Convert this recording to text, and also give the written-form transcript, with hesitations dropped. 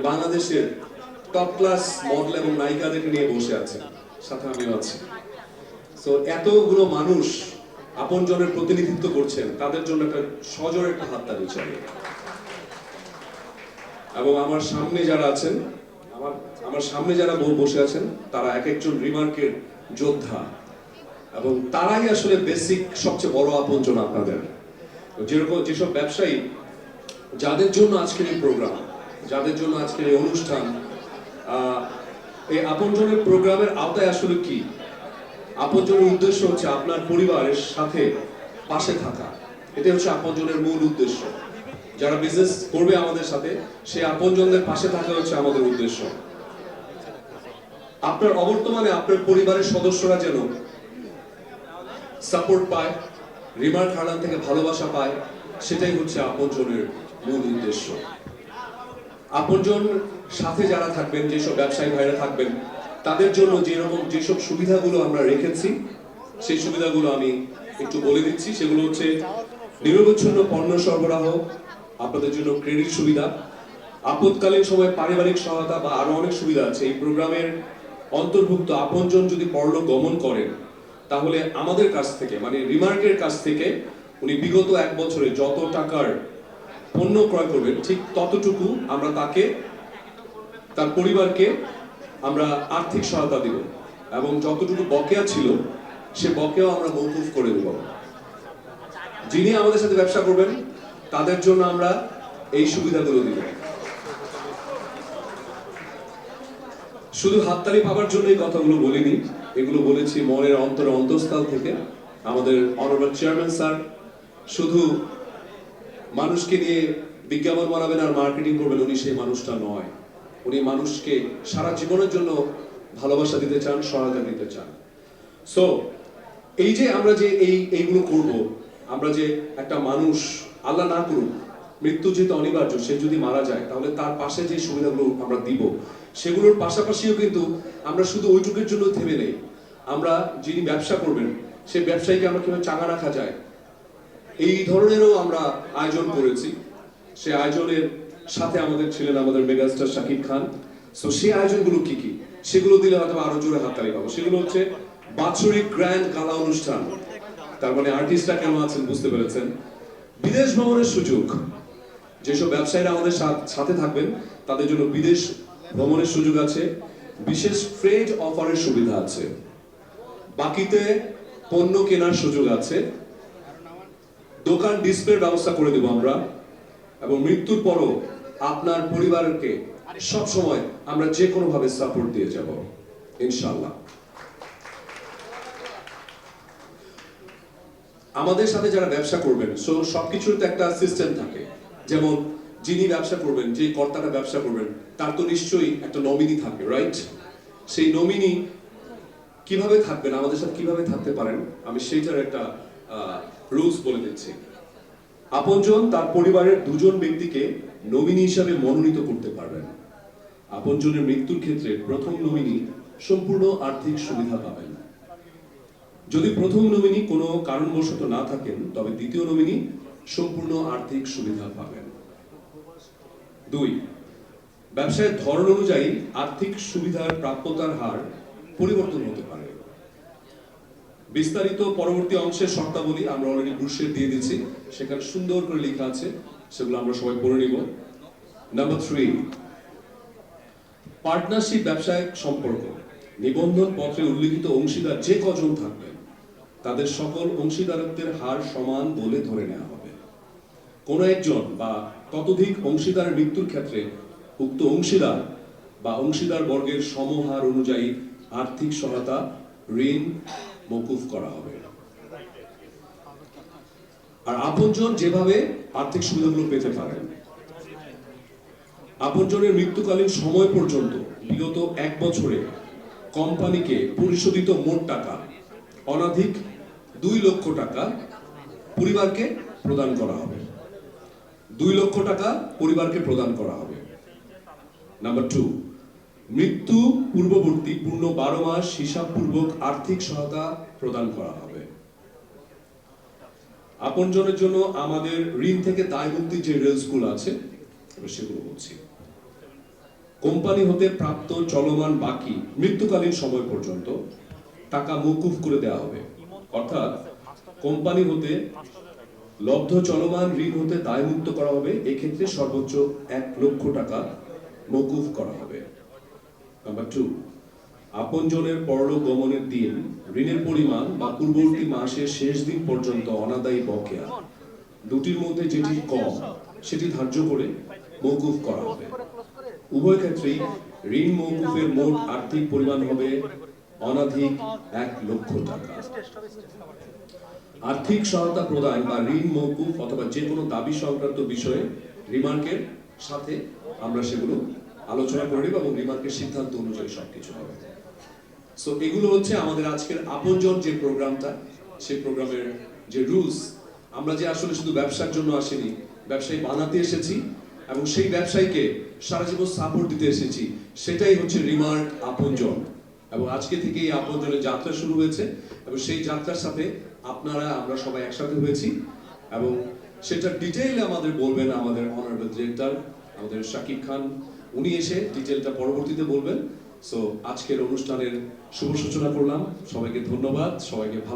বাংলাদেশের top class model এবং নায়িকাদেরকে নিয়ে বসে আছেন, সাথে আমিও আছি। তো এতগুলো মানুষ আপনজনের প্রতিনিধিত্ব করছেন, তাদের জন্য একটা সজোরে একটা হাততালি চাই। এবং আমার সামনে যারা আছেন, আমার সামনে যারা বসে আছেন, তারা এক একজন রিমার্কের যোদ্ধা, এবং তারাই আসলে বেসিক সবচেয়ে বড় আপনজন আপনাদের। যেরকম যেসব ব্যবসায়ী, যাদের জন্য আজকের এই প্রোগ্রাম, যাদের জন্য আজকের এই অনুষ্ঠান, এই আপনজনের প্রোগ্রামের আওতায় আসলে কি? আপনজনের উদ্দেশ্য হচ্ছে আপনার পরিবারের সাথে পাশে থাকা। এটা হচ্ছে আপনজনের মূল উদ্দেশ্য। যারা বিজনেস করবে আমাদের সাথে, সেই আপনজনদের পাশে থাকা হচ্ছে আমাদের উদ্দেশ্য। আপনার অবর্তমানে আপনার পরিবারের সদস্যরা যেন সাপোর্ট পায়, রিমার্ক হারলান থেকে ভালোবাসা পায়, সেটাই হচ্ছে আপনজনের মূল উদ্দেশ্য। আপনজন সাথে যারা থাকবেন, যেসব ব্যবসায়ী ভাইরা থাকবেন, তাদের জন্য যেসব সুবিধাগুলো আমরা রেখেছি, সেই সুবিধাগুলো আমি একটু বলে দিচ্ছি। সেগুলো হচ্ছে নিরবচ্ছিন্ন পণ্য সরবরাহ, আপনাদের জন্য ক্রেডিট সুবিধা, আপৎকালীন সময় পারিবারিক সহায়তা, বা আরো অনেক সুবিধা আছে এই প্রোগ্রামের অন্তর্ভুক্ত। আপনজন যদি পরলোক গমন করেন, তাহলে আমাদের কাছ থেকে, মানে রিমার্কের কাছ থেকে, উনি বিগত 1 বছরে যত টাকার পণ্য ক্রয় করবেন, ঠিক ততটুকু আমরা তাকে, তার পরিবারকে আমরা আর্থিক সহায়তা দিব, এবং যতটুকু বকেয়া ছিল সে বকেয়াও আমরা মওকুফ করে দেব। যিনি আমাদের সাথে ব্যবসা করবেন, তাদের জন্য আমরা এই সুবিধাগুলো দিব। শুধু হাততালি পাবার জন্য এই কথাগুলো বলিনি, এগুলো বলেছি মনের অন্তঃস্থল থেকে। আমাদের অনারেবল চেয়ারম্যান স্যার শুধু মানুষকে নিয়ে বিজ্ঞাপন বানাবেন আর মার্কেটিং করবেন, উনি সেই মানুষটা নয়। উনি মানুষকে সারা জীবনের জন্য ভালোবাসা দিতে চান, সহায়তা দিতে চান। সো এই যে আমরা যে এইগুলো করব, আমরা যে একটা মানুষ, আল্লাহ না করুক, মৃত্যু যেহেতু অনিবার্য, সে যদি মারা যায়, তাহলে তার পাশে যে সুবিধাগুলো আমরা দিব, সেগুলোর পাশাপাশিও কিন্তু আমরা শুধু ওইটুকুর জন্য থেমে নেই। আমরা যিনি ব্যবসা করবেন, সেই ব্যবসায়ীকে আমরা কিভাবে চাঙা রাখা যায়, এই ধরনেরও আমরা আয়োজন করেছি। সে আয়োজনের সাথে আমাদের ছিলেন আমাদের মেগাস্টার শাকিব খান। সো সেই আয়োজনগুলো কি কি, সেগুলো দিলে হয়তো আরো জোরে হাততালি পাবো। সেগুলো হচ্ছে বাৎসরিক গ্র্যান্ড গালা অনুষ্ঠান, তার মানে আর্টিস্টরা কেন আছেন বুঝতে পেরেছেন। বিদেশ ভ্রমণের সুযোগ, যেসব ব্যবসায়ীরা আমাদের সাথে থাকবেন, তাদের জন্য বিদেশ ভ্রমণের সুযোগ আছে, বিশেষ ট্রেড অফারের সুবিধা আছে, বাকিতে পণ্য কেনার সুযোগ আছে, দোকান ডিসপ্লের ব্যবস্থা করে দেব আমরা, এবং মৃত্যুর পরও আপনার পরিবারকে সব সময় আমরা যে কোনো ভাবে সাপোর্ট দিয়ে যাব ইনশাআল্লাহ। আমাদের সাথে যারা ব্যবসা করবেন, সো সবকিছুর তো একটা সিস্টেম থাকে। যেমন যিনি ব্যবসা করবেন, যে কর্তাটা ব্যবসা করবেন, তার তো নিশ্চয়ই একটা নমিনি থাকে, রাইট? সেই নমিনি কিভাবে থাকবেন, আমাদের সাথে কিভাবে থাকতে পারেন, আমি সেইটার একটা রুলস বলে দিচ্ছি। আপনজন তার পরিবারের 2 জন ব্যক্তিকে নমিনি হিসাবে মনোনীত করতে পারবেন। আপনজনের মৃত্যুর ক্ষেত্রে প্রথম নমিনি সম্পূর্ণ আর্থিক সুবিধা পাবেন। যদি প্রথম নমিনি কোনো কারণবশত না থাকেন, তবে দ্বিতীয় নমিনি সম্পূর্ণ আর্থিক সুবিধা পাবেন। 2, ব্যবসায়ের ধরন অনুযায়ী আর্থিক সুবিধার প্রাপ্যতার হার পরিবর্তন হতে পারে। বিস্তারিত পরবর্তী অংশের শর্তাবলী আমরা অলরেডি ব্রোশার দিয়ে দিচ্ছি, সেখানে সুন্দর করে লেখা আছে, সেগুলো আমরা সবাই পড়ে নিব। নাম্বার 3, পার্টনারশিপ ব্যবসায়িক সম্পর্ক। নিবন্ধন পত্রে উল্লিখিত অংশীদার যে কজন থাকবেন, তাদের সকল অংশীদারত্বের হার সমান বলে ধরে নেওয়া হবে। কোন একজন বা ততোধিক অংশীদারের মৃত্যুর ক্ষেত্রে উক্ত অংশীদার বা অংশীদার বর্গের সমহার অনুযায়ী আর্থিক সহায়তা, ঋণ মওকুফ করা হবে। আর আপনজন যেভাবে আর্থিক সুবিধাগুলো পেতে পারেন, আপনজনের মৃত্যুকালীন সময় পর্যন্ত বিগত 1 বছরে কোম্পানিকে পরিশোধিত মোট টাকা অনধিক 2 লক্ষ টাকা পরিবারকে প্রদান করা হবে। 2 লক্ষ টাকা পরিবারকে প্রদান করা হবে। নাম্বার 2, মৃত্যু পূর্ববর্তী পূর্ণ 12 মাস হিসাবপূর্বক আর্থিক সহায়তা প্রদান করা হবে। আপনজনের জন্য আমাদের ঋণ থেকে দায় মুক্তির যে রেলসগুলো আছে, সেগুলো বলছি। কোম্পানি হতে প্রাপ্ত চলমান বাকি মৃত্যুকালীন সময় পর্যন্ত টাকা মওকুফ করে দেওয়া হবে। অর্থাৎ কোম্পানি হতে লব্ধ চলমান ঋণ হতে দায়মুক্ত করা হবে, এক্ষেত্রে সর্বোচ্চ 1 লক্ষ টাকা মওকুফ করা হবে। নাম্বার 2, আপনজনের পরলোক গমনের দিন ঋণের পরিমাণ বা পূর্ববর্তী মাসের শেষ দিন পর্যন্ত অনাদায়ী বকেয়া দুটির মধ্যে যেটি কম সেটি ধার্য করে মওকুফ করা হবে। উভয় ক্ষেত্রেই ঋণ মওকুফের মোট আর্থিক পরিমাণ হবে অনধিক 1 লক্ষ টাকা। আর্থিক সহায়তা প্রদান বা ঋণ মওকুফ অথবা যে কোনো দাবি সংক্রান্ত বিষয়ে রিমার্কের সাথে আমরা সেগুলো আলোচনা করে নেব এবং রিমার্কের সিদ্ধান্ত অনুযায়ী সবকিছু হবে। সো এগুলো হচ্ছে আমাদের আজকের আপনজন যে প্রোগ্রামটা, সেই প্রোগ্রামের যে রুলস। আমরা যে আসলে শুধু ব্যবসার জন্য আসিনি, ব্যবসায়ী বানাতে এসেছি এবং সেই ব্যবসায়ীকে সারা জীবন সাপোর্ট দিতে এসেছি, সেটাই হচ্ছে রিমার্ক আপনজন। এবং আজকে থেকে এই আপনজনের যাত্রা শুরু হয়েছে এবং সেই যাত্রার সাথে আমরা সবাই একসাথে হয়েছি এবং সেটা ডিটেইলে আমাদের বলবেন আমাদের অনারেবল ডিরেক্টর আমাদের শাকিব খান। উনি এসে ডিটেইলটা পরবর্তীতে বলবেন। সো আজকের অনুষ্ঠানের শুভ সূচনা করলাম। সবাইকে ধন্যবাদ, সবাইকে ভালো